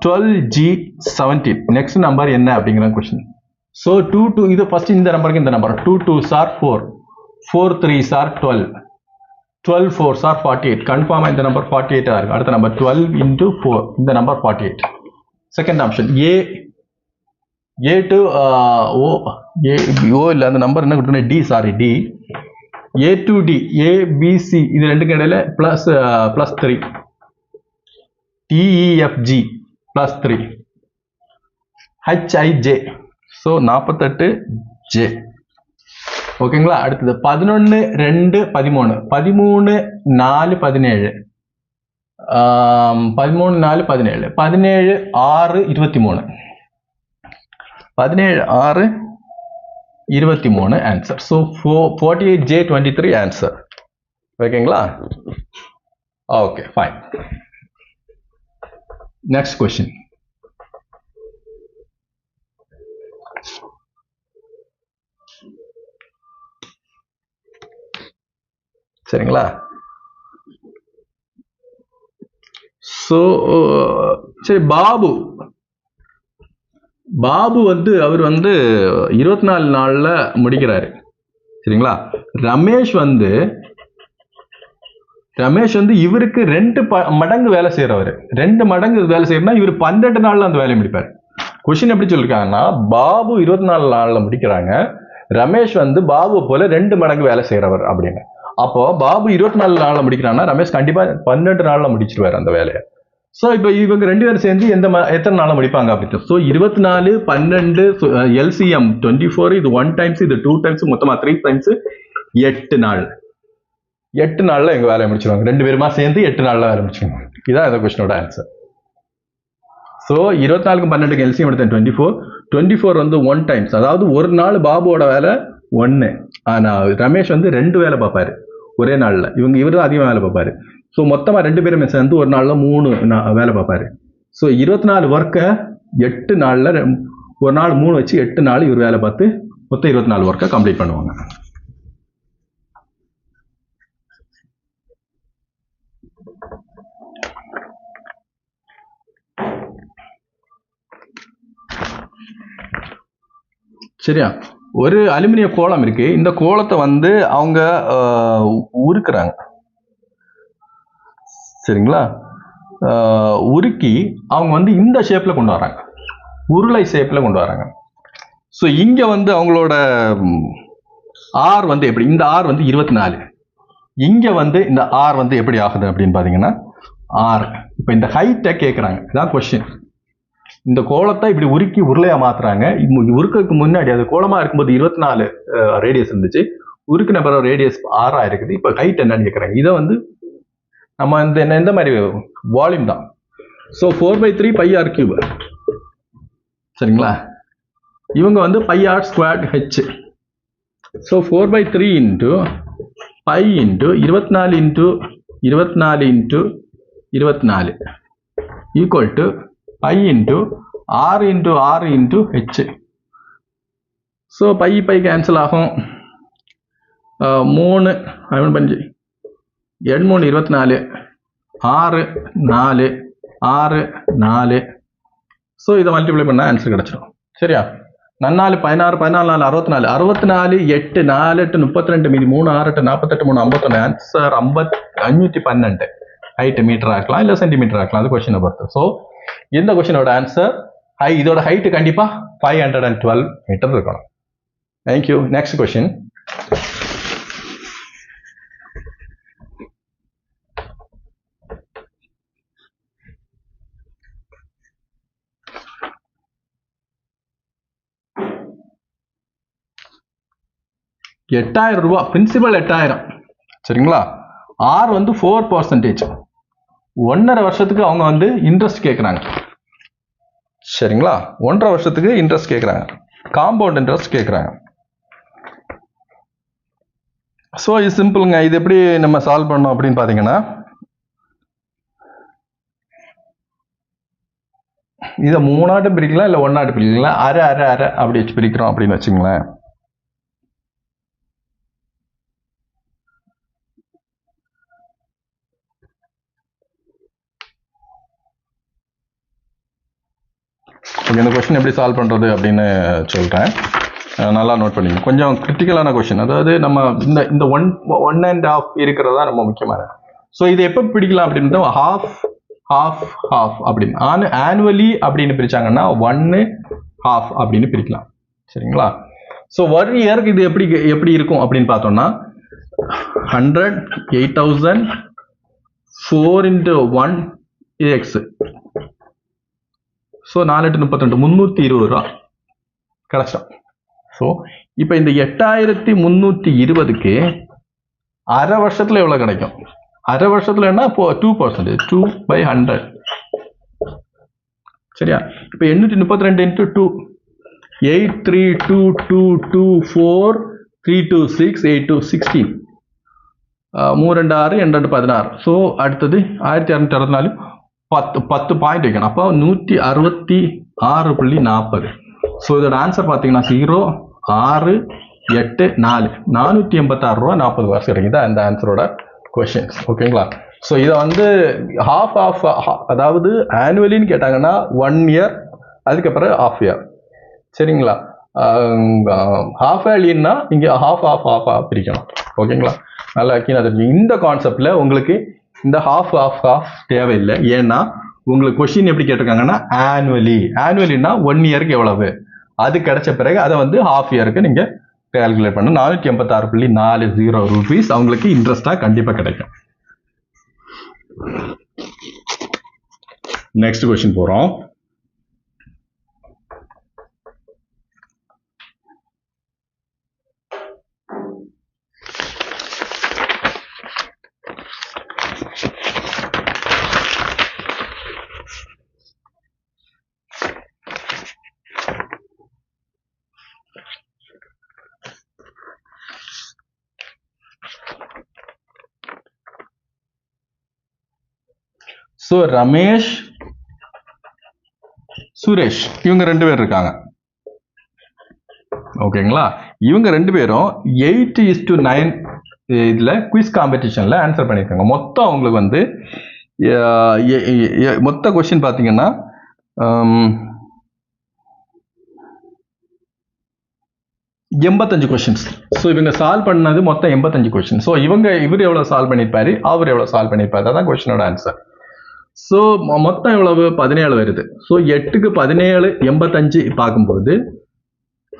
12G17. Next number என்ன அப்படிங்கிற கொஸ்டின். ஸோ 2 இது ஃபர்ஸ்ட் இந்த நம்பருக்கு இந்த number 2 2s are 4, 4 3s are 12, 12 4s are 48. கன்ஃபார்மா இந்த நம்பர் 48 இருக்கு. அடுத்த நம்பர் 12 into 4, இந்த number 48. Second option A2 O இல்ல, அந்த நம்பர் என்ன கொடுத்தேன்? D, sorry, D. A2D, ABC இது ரெண்டுக்கு இடையில +3, TEFG +3, HIJ. So 48J. ஓகேங்களா? அடுத்தது 11 2 13 13 4 17 13 4 17 17 6 23 17 6 23 ஆன்சர். So 48J23 answer. ஓகேங்களா? Okay fine. Next question. சரிங்களா? ஸோ சரி, பாபு வந்து அவர் வந்து 24 நாள்ல முடிக்கிறாரு. சரிங்களா? ரமேஷ் வந்து இவருக்கு 2 மடங்கு வேலை செய்யறவர். 2 மடங்கு வேலை செய்யறா இவர் 12 நாள்ல அந்த வேலையை முடிப்பார். கொஸ்டின் எப்படி சொல்லிருக்காங்கன்னா, பாபு 24 நாள்ல முடிக்கிறாங்க, ரமேஷ் வந்து பாபு போல 2 மடங்கு வேலை செய்யறவர் அப்படின்னு. அப்போ பாபு 24 நாள்ல முடிக்கிறான்னா ரமேஷ் கண்டிப்பா 12 நாள்ல முடிச்சிருவாரு அந்த வேலையை. ஸோ இப்போ இவங்க 2 பேரும் சேர்ந்து எத்தனை நாள்ல முடிப்பாங்க அப்படின்னு. ஸோ 24 12 LCM 24, இது 1 டைம்ஸ், இது 2 டைம்ஸ், மொத்தமா 3 டைம்ஸ் 8 நாள். 8 நாள்ல எங்க வேலையை முடிச்சிருவாங்க. 2 பேருமா சேர்ந்து 8 நாள்ல வேலை முடிச்சிருவாங்க. இதான் இந்த கொஸ்டினோட ஆன்சர். ஸோ 24க்கும் 12க்கும் LCM எடுத்தேன் 24. 24 வந்து 1 டைம்ஸ், அதாவது ஒரு நாள் பாபுவோட வேலை 1. ஆனா ரமேஷ் வந்து 2 வேலை பார்ப்பாரு ஒரே நாள்ல. இவர் தான் அதிகமாக வேலை பார்ப்பாரு. ஸோ மொத்தமா 2 பேருமே சேர்ந்து ஒரு நாள்ல 3 வேலை பார்ப்பாரு. ஸோ 24 ஒர்க்கை 8 நாள்ல, ஒரு நாள் 3 வச்சு 8 நாள் இவர் வேலை பார்த்து மொத்தம் 24 ஒர்க்கை கம்ப்ளீட் பண்ணுவாங்க. சரியா? ஒரு அலுமினிய கோலம் இருக்கு. இந்த கோலத்தை வந்து அவங்க உருக்குறாங்க. சரிங்களா? உருக்கி அவங்க வந்து இந்த ஷேப்ல கொண்டு வராங்க, உருளை ஷேப்ல கொண்டு வராங்க. ஸோ இங்க வந்து அவங்களோட ஆர் வந்து எப்படி, இந்த ஆர் வந்து 24, இங்க வந்து இந்த ஆர் வந்து எப்படி ஆகுது அப்படின்னு பாத்தீங்கன்னா ஆர். இப்போ இந்த ஹைட்டை கேட்குறாங்க, இதான் கொஸ்டின். இந்த கோலத்தை இப்படி உருக்கி உருளையா மாத்துறாங்க. உருக்கிறதுக்கு முன்னாடி அது கோலமா இருக்கும்போது 24 ரேடியஸ் இருந்துச்சு, உருக்கின பிறகு ரேடியஸ் 6 இருக்குது. இப்போ ஹைட் என்னன்னு கேட்குறாங்க. இதை வந்து நம்ம இந்த மாதிரி வால்யூம் தான். So 4/3 πr3. சரிங்களா? இவங்க வந்து πr²h. So 4/3 into π into 24 into 24 into 24 equal to π into 6 into 6 into h. So pi cancel ஆகும். 3 5 3 24 6 4 6 4. ஸோ இதை மல்டிப்ளை பண்ண ஆன்சர் கிடைச்சிடும். சரியா? 4 16 14 4 64 8 4 8 32 மீதி 3 6 8 48 3 51. ஆன்சர் 512. ஹைட் மீட்டரா இருக்கலாம் இல்ல சென்டிமீட்டரா இருக்கலாம், அது கொஸ்டினை பொறுத்து. ஸோ இந்த கொஸ்டினோட ஆன்சர் இதோட ஹைட் கண்டிப்பா 512 மீட்டர் இருக்கணும். தேங்க்யூ. Next question. ₹8000 பிரின்சிபல் 8000. சரிங்களா? ஆர் வந்து 4%. 1.5 வருஷத்துக்கு அவங்க வந்து இன்ட்ரெஸ்ட் கேட்குறாங்க. சரிங்களா? 1.5 வருஷத்துக்கு இன்ட்ரெஸ்ட் கேட்குறாங்க, காம்பவுண்ட் இன்ட்ரெஸ்ட் கேட்குறாங்க. ஸோ இது சிம்பிளுங்க. இது எப்படி நம்ம சால்வ் பண்ணோம் அப்படின்னு பார்த்தீங்கன்னா, இதை 3 பிரிக்கலாம் இல்லை 1 பிரிக்கலாம். அரை அரை அரை அப்படி வச்சு பிரிக்கிறோம் அப்படின்னு வச்சுங்களேன். இந்த கொஸ்டின் எப்படி சால்வ் பண்ணுறது அப்படின்னு சொல்கிறேன், நல்லா நோட் பண்ணிங்க. கொஞ்சம் கிரிட்டிக்கலான கொஸ்டின், அதாவது நம்ம இந்த 1.5 இருக்கிறதா ரொம்ப முக்கியமான. ஸோ இது எப்போ பிடிக்கலாம் அப்படின்னு ஹாஃப் ஹாஃப் ஹாஃப் அப்படின்னு ஆனுவலி அப்படின்னு பிரிச்சாங்கன்னா 1/2 அப்படின்னு பிரிக்கலாம். சரிங்களா? ஸோ 1 இயருக்கு இது எப்படி இருக்கும் அப்படின்னு பார்த்தோம்னா 100 8000 4 into 1 x. ஸோ 4 8 32 320 ரூபா கிடைச்சிடும். ஸோ இப்போ இந்த 8320க்கு அரை வருஷத்துல எவ்வளவு கிடைக்கும்? அரை வருஷத்துல என்ன? 2%, 2/100. சரியா? இப்போ 832 into 2, 832224326816, 3 2 6 2 16. ஸோ அடுத்தது 1264 10 பாயிண்ட் வைக்கணும். அப்போ 166.40. ஸோ இதோட ஆன்சர் பார்த்தீங்கன்னா 0 6 8 4 486 ரூபா 40 காசு கிடைக்குது அந்த ஆன்சரோட கொஷின்ஸ். ஓகேங்களா? ஸோ இதை வந்து half அதாவது ஆனுவலின்னு கேட்டாங்கன்னா 1 year, அதுக்கப்புறம் half year. சரிங்களா? half yearlyன்னா இங்கே half பிரிக்கணும். ஓகேங்களா? நல்லா தெரிஞ்சு இந்த கான்செப்ட்ல உங்களுக்கு இந்த half தேவையில்லை. ஏன்னா உங்களுக்கு கொஸ்டின் எப்படி கேட்டிருக்காங்கன்னா ஆனுவலின்னா 1 yearக்கு எவ்வளவு, அது கிடைச்ச பிறகு அதை வந்து half yearக்கு நீங்க கால்குலேட் பண்ண 486.40 ரூபீஸ் அவங்களுக்கு இன்ட்ரெஸ்டா கண்டிப்பா கிடைக்கும். நெக்ஸ்ட் கொஸ்டின் போறோம். ஸோ ரமேஷ், சுரேஷ் இவங்க 2 பேர் இருக்காங்க. ஓகேங்களா? இவங்க 2 பேரும் 8:9 இதுல குவிஸ் காம்படிஷன்ல ஆன்சர் பண்ணியிருக்காங்க. மொத்தம் அவங்களுக்கு வந்து மொத்த கொஸ்டின் பார்த்தீங்கன்னா 85 கொஸ்டின்ஸ். ஸோ இவங்க சால்வ் பண்ணது மொத்தம் 85 கொஸ்டின். ஸோ இவர் எவ்வளவு சால்வ் பண்ணியிருப்பாரு, அவர் எவ்வளவு சால்வ் பண்ணியிருப்பாரு, அதான் கொஸ்டினோட ஆன்சர். ஸோ மொத்தம் எவ்வளவு? 17 வருது. ஸோ 8க்கு 17 85 பார்க்கும்போது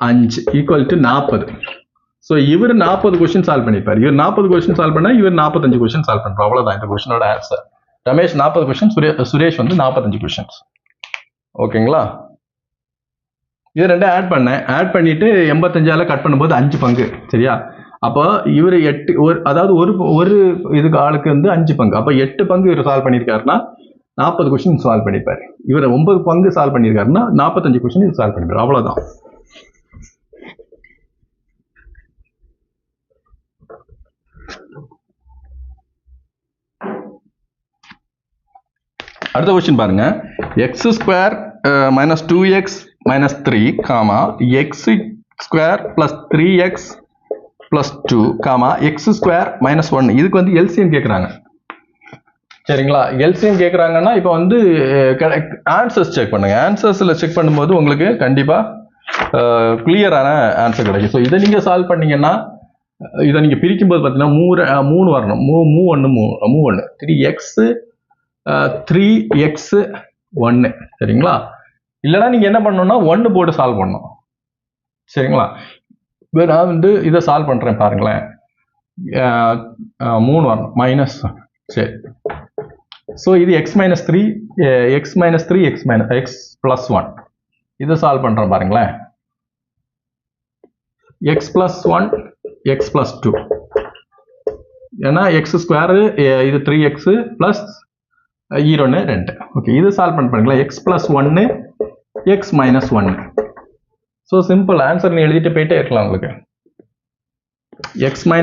5 ஈக்குவல் டு 40. ஸோ இவர் 40 கொஸ்டின் சால்வ் பண்ணியிருப்பார். இவர் 40 கொஸ்டின் சால்வ் பண்ணா இவர் 45 கொஸ்டின் சால்வ் பண்றாரு. அவ்வளவுதான் இந்த கொஸ்டினோட ஆன்சர். ரமேஷ் 40 கொஸ்டின், சுரேஷ் வந்து 45 கொஸ்டின்ஸ். ஓகேங்களா? இது 2 ஆட் பண்ணிட்டு 85ஆல கட் பண்ணும்போது 5 பங்கு. சரியா? அப்போ இவர் 8 அதாவது ஒரு இதுக்கு ஆளுக்கு வந்து 5 பங்கு. அப்போ 8 பங்கு இவர் சால்வ் பண்ணியிருக்காருன்னா 40 கொஸ்டின் சால்வ் பண்ணியிருப்பாரு. இவர் 9 பங்கு சால்வ் பண்ணியிருக்காருன்னா 45 கொஸ்டின் சால்வ் பண்ணிருப்பாரு. அவ்வளவுதான். அடுத்த கொஸ்டின் பாருங்க. x² - 2x - 3, x² + 3x + 2, x² - 1. இதுக்கு வந்து எல்சிஎம் கேட்குறாங்க. சரிங்களா? எல்சிஎம் கேட்குறாங்கன்னா இப்போ வந்து ஆன்சர்ஸ் செக் பண்ணுங்க. ஆன்சர்ஸில் செக் பண்ணும்போது உங்களுக்கு கண்டிப்பாக கிளியரான ஆன்சர் கிடைக்கும். ஸோ இதை நீங்கள் சால்வ் பண்ணீங்கன்னா இதை நீங்கள் பிரிக்கும்போது பார்த்தீங்கன்னா 3 வரணும். 3 3x 3x 1. சரிங்களா? இல்லைனா நீங்கள் என்ன பண்ணணும்னா 1 போட்டு சால்வ் பண்ணணும். சரிங்களா? இப்போ நான் வந்து இதை சால்வ் பண்ணுறேன் பாருங்களேன். 3 வரணும் மைனஸ். சரி. ஸோ இது x - 3 x + 1. இதை சால்வ் பண்ணுறேன் பாருங்களேன். x + 1 x + 2. ஏன்னா x² இது 3x + 1 2. ஓகே, இது சால்வ் பண்ணுறீங்களா? x + 1 x - 1. So simple answer நீ எழுதிட்டு போயிட்டே இருக்கலாம். உங்களுக்கு x - 1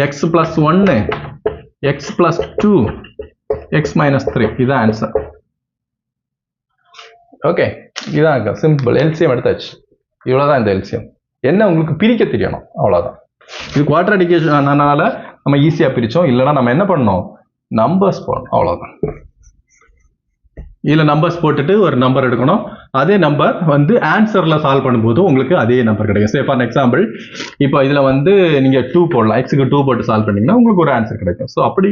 x + 1 x + 2 x - 3. இதுதான் ஆன்சர். ஓகே, இதான் சிம்பிள். எல்சிஎம் எடுத்தாச்சு. இவ்வளோதான் இந்த எல்சிஎம். என்ன உங்களுக்கு பிரிக்க தெரியணும், அவ்வளோதான். இது குவாட்ராடிகேஷனால நம்ம ஈஸியாக பிரித்தோம். இல்லைனா நம்ம என்ன பண்ணோம்? நம்பர்ஸ் போடணும். அவ்வளோதான். இதில் நம்பர்ஸ் போட்டுட்டு ஒரு நம்பர் எடுக்கணும். அதே நம்பர் வந்து ஆன்சரில் சால்வ் பண்ணும்போது உங்களுக்கு அதே நம்பர் கிடைக்கும். சே ஃபார் எக்ஸாம்பிள் இப்போ இதில் வந்து நீங்கள் 2 போடலாம். எக்ஸுக்கு 2 போட்டு சால்வ் பண்ணிங்கன்னா உங்களுக்கு ஒரு ஆன்சர் கிடைக்கும். ஸோ அப்படி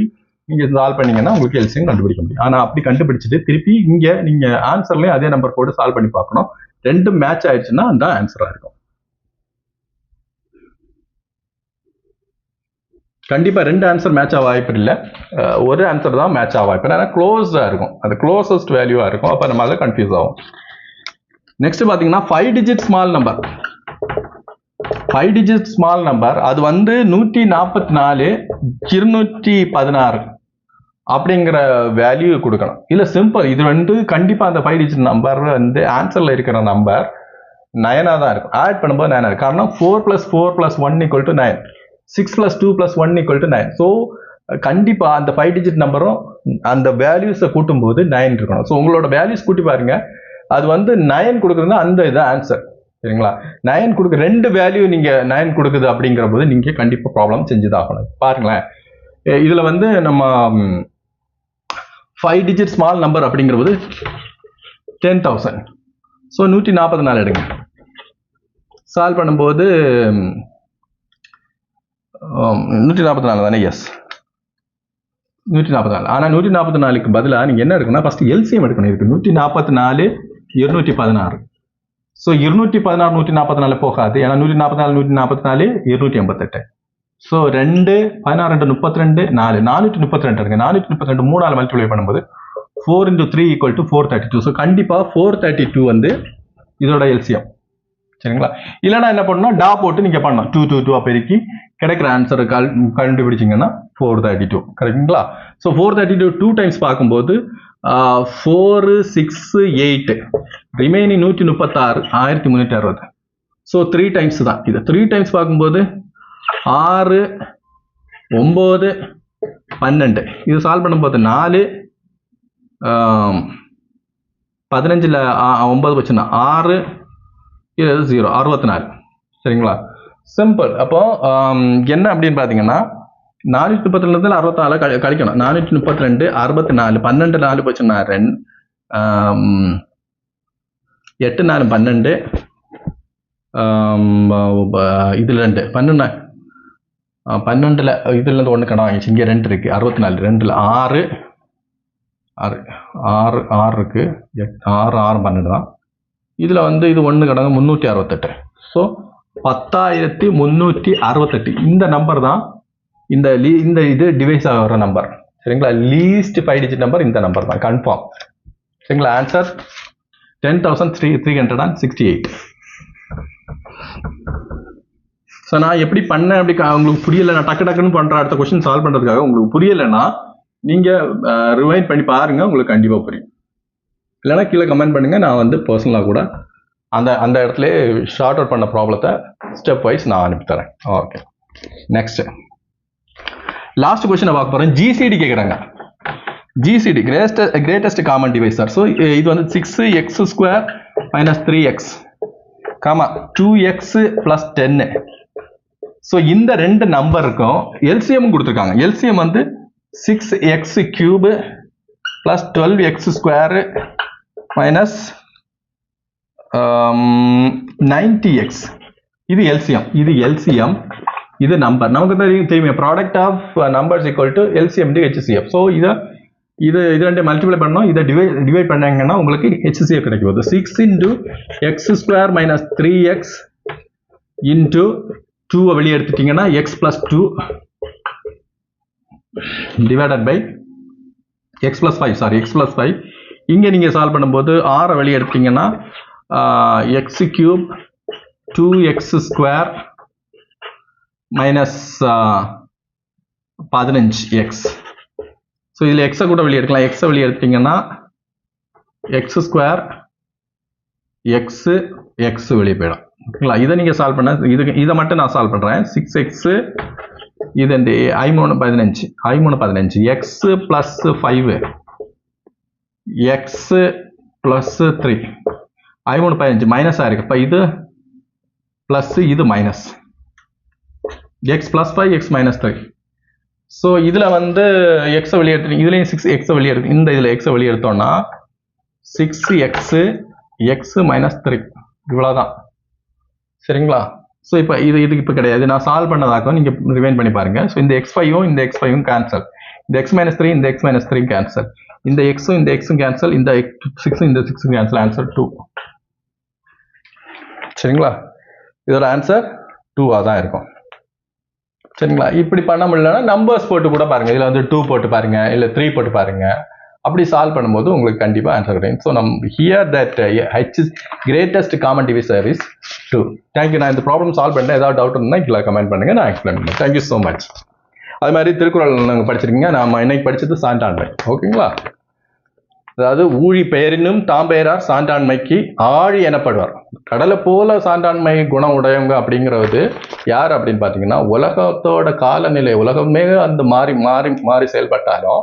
நீங்கள் சால்வ் பண்ணீங்கன்னா உங்களுக்கு எல்சிஎம் கண்டுபிடிக்க முடியும். ஆனால் அப்படி கண்டுபிடிச்சிட்டு திருப்பி இங்கே நீங்கள் ஆன்சர்லேயும் அதே நம்பர் போட்டு சால்வ் பண்ணி பார்க்கணும். 2 மேட்ச் ஆயிடுச்சுன்னா அந்த ஆன்சராக இருக்கும். கண்டிப்பா 2 ஆன்சர் மேட்ச் ஆக வாய்ப்பு இல்லை. ஒரு ஆன்சர் தான் மேட்ச் ஆக வாய்ப்பு. ஏன்னா க்ளோஸ்டா இருக்கும். அது க்ளோசஸ்ட் வேல்யூவா இருக்கும். அப்ப நம்ம அதை கன்ஃபியூஸ் ஆகும். நெக்ஸ்ட் பாத்தீங்கன்னா 5 digit small number. 5 digit small number அது வந்து 144 216 அப்படிங்கிற வேல்யூ கொடுக்கணும். இல்லை சிம்பிள், இது வந்து கண்டிப்பாக அந்த 5 டிஜிட் நம்பர் வந்து ஆன்சரில் இருக்கிற நம்பர் 9ஆக தான் இருக்கும். ஆட் பண்ணும்போது 9 இருக்கும். காரணம் 4 + 4 + 1 = 9, 6 + 2 + 1 = 9. ஸோ கண்டிப்பாக அந்த 5 டிஜிட் நம்பரும் அந்த வேல்யூஸை கூட்டும்போது 9 இருக்கணும். ஸோ உங்களோட வேல்யூஸ் கூட்டி பாருங்க, அது வந்து 9 கொடுக்குறதுனா அந்த இது ஆன்சர். சரிங்களா? 9 கொடுக்க 2 வேல்யூ நீங்கள் 9 கொடுக்குது அப்படிங்கிற போது நீங்கள் கண்டிப்பாக ப்ராப்ளம் செஞ்சுதான் ஆகணும். பாருங்களேன், இதில் வந்து நம்ம 5 டிஜிட் ஸ்மால் நம்பர் அப்படிங்கிற போது 10,000. ஸோ 144 எடுங்க. சால்வ் பண்ணும்போது 144 தானே? எஸ், 144. ஆனால் 144க்கு பதிலாக நீங்கள் என்ன எடுக்கணும், ஃபர்ஸ்ட் எல்சிஎம் எடுக்கணும். இருக்கு 144 216. ஸோ 216 144 போகாது, ஏன்னா 144 144 288. ஸோ 2 16 2 32 4 432 இருக்கு. 432 3ஆல் மல்டிப்ளை பண்ணும்போது 4 × 3 = 432. ஸோ கண்டிப்பாக 432 வந்து இதோட எல்சிஎம். சரிங்களா? இல்லைன்னா என்ன பண்ணணும், டா போட்டு நீங்கள் பண்ணணும். 2 2 2 பெருக்கி கிடைக்கிற ஆன்சரை கண்டுபிடிச்சிங்கன்னா 432. கரெக்டுங்களா? ஸோ 432 2 டைம்ஸ் பார்க்கும்போது 4 6 8 ரிமைனிங் 136 1360. ஸோ 3 டைம்ஸ் தான். இது 3 டைம்ஸ் பார்க்கும்போது 6 9 12. இது சால்வ் பண்ணும்போது 4 15ல் 9 வச்சுன்னா 6 0 64. சரிங்களா? சிம்பிள். அப்போ என்ன அப்படின்னு பார்த்தீங்கன்னா 432 64 கழிக்கணும். 432 64 12 4 போச்சுன்னா 2 8 4 12 இதில் 2 12 12ல் இதுலேருந்து 1 கடை வாங்கிச்சு. இங்கே 2 இருக்குது 64. 2ல் 6 6 6 6 இருக்குது. 6 6 12 தான். இதில் வந்து இது 1 கடங்க 368. ஸோ 10,368. இந்த நம்பர் தான் இந்த இது டிவைஸ் ஆகிற நம்பர். சரிங்களா? லீஸ்ட் 5 டிஜிட் நம்பர் இந்த நம்பர் தான், கன்ஃபார்ம். சரிங்களா? ஆன்சர் 10,368. ஸோ நான் எப்படி பண்ணேன் அப்படி உங்களுக்கு புரியலை, நான் டக்குன்னு பண்ணுறேன். அடுத்த கொஸ்டின் சால்வ் பண்ணுறதுக்காக உங்களுக்கு புரியலைன்னா நீங்கள் ரிவைண்ட் பண்ணி பாருங்கள், உங்களுக்கு கண்டிப்பாக புரியும். இல்லைன்னா கீழே கமெண்ட் பண்ணுங்கள், நான் வந்து பர்சனலாக கூட அந்த இடத்துல ஷார்ட் அவுட் பண்ண ப்ராப்ளத்தை ஸ்டெப் வைஸ் நான் அனுப்பி தரேன். ஓகே, நெக்ஸ்ட் லாஸ்ட் கொஸ்டினை பார்க்க போகிறேன். ஜிசிடி கேட்குறாங்க. GCD greatest common divisor. So இது வந்து 6x² - 3x, 2x + 10. ஸோ இந்த 2 நம்பருக்கும் எல்சிஎம் கொடுத்துருக்காங்க. எல்சிஎம் வந்து 6x³ + 12x² - 90x. இது எல்சிஎம். இது நம்பர். நமக்கு தெரியுமே, product of numbers = LCM × HCF. So இது 2 மல்டிப்ளை பண்ணோம், இதை டிவைட் பண்ணாங்கன்னா உங்களுக்கு HCF கிடைக்கும். 6 × x² - 3x × 2 வெளியே எடுத்துட்டீங்கன்னா x + 2 டிவைடட் பை x + 5. இங்கே நீங்கள் சால்வ் பண்ணும்போது 6 வெளியே எடுத்தீங்கன்னா x³ 2x² - 15x. ஸோ இதில் எக்ஸை கூட வெளியே எடுக்கலாம். எக்ஸை வெளியே எடுத்தீங்கன்னா x² x வெளியே போயிடும். ஓகேங்களா? இதை நீங்கள் சால்வ் பண்ண இதை மட்டும் நான் சால்வ் பண்ணுறேன். 6x இது இந்த I3 15 x + 5 x + 3 I3 15 minus ஆயிருக்கு. இப்போ இது ப்ளஸ் இது மைனஸ் x + 5 x - 3. ஸோ இதில் வந்து எக்ஸை வெளியே எடுத்து இதுலேயும் 6x வெளியே எடுத்து இந்த இதில் எக்ஸை வெளியே எடுத்தோம்னா 6x x - 3 இவ்வளோதான். சரிங்களா? ஸோ இப்போ இதுக்கு இப்போ கிடையாது, நான் சால்வ் பண்ணதாக்கும் நீங்கள் ரிவைண்ட் பண்ணி பாருங்கள். ஸோ இந்த x5ம் இந்த x5ம் கேன்சல், இந்த x - 3 இந்த x - 3 கேன்சல், இந்த எக்ஸும் இந்த எக்ஸும் கேன்சல், இந்த 6 இந்த 6 கேன்சல். ஆன்சர் 2. சரிங்களா? இதோட ஆன்சர் 2ஆக தான் இருக்கும். சரிங்களா? இப்படி பண்ண முடியலன்னா நம்பர்ஸ் போட்டு கூட பாருங்க. இதில் வந்து 2 போட்டு பாருங்க, இல்லை 3 போட்டு பாருங்க. அப்படி சால்வ் பண்ணும்போது உங்களுக்கு கண்டிப்பாக ஆன்சர் கிடைக்கும். ஸோ நம்ம hear that H is greatest common divisor is 2. Thank you. நான் இந்த ப்ராப்ளம் சால்வ் பண்ணேன். ஏதாவது டவுட் இருந்தால் கீழே கமெண்ட் பண்ணுங்கள், நான் எக்ஸ்பிளைன் பண்ணுறேன். Thank you so much. அது மாதிரி திருக்குறள் நாங்கள் படிச்சிருக்கீங்க. நான் இன்னைக்கு படிச்சது சான்றாண்மை. ஓகேங்களா? அதாவது ஊழி பெயரினும் தாம்பெயரார் சான்றாண்மைக்கு ஆழி எனப்படுவார். கடலை போல சான்றாண்மை குணம் உடையவங்க அப்படிங்கிறது யார் அப்படின்னு பார்த்தீங்கன்னா, உலகத்தோட காலநிலை, உலகமே அந்த மாறி மாறி மாறி செயல்பட்டாலும்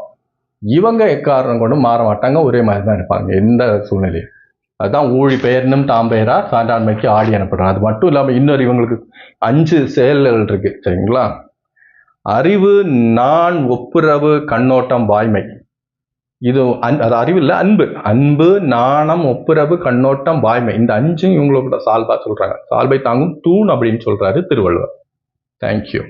இவங்க எக்காரணம் கொண்டும் மாற மாட்டாங்க, ஒரே மாதிரி தான் இருப்பாங்க எந்த சூழ்நிலையும். அதுதான் ஊழி பெயரினும் தாம்பெயரார் சான்றாண்மைக்கு ஆழி எனப்படுறார். அது மட்டும் இல்லாமல் இன்னொரு இவங்களுக்கு 5 செயல்கள் இருக்கு. சரிங்களா? அறிவு, நான், ஒப்புரவு, கண்ணோட்டம், வாய்மை. இது அது அறிவு இல்லை, அன்பு. அன்பு, நாணம், ஒப்புரவு, கண்ணோட்டம், வாய்மை. இந்த 5 இவங்களோட சால்பா சொல்றாங்க. சால்பை தாங்கும் தூண் அப்படின்னு சொல்றாரு திருவள்ளுவர். தேங்க்யூ.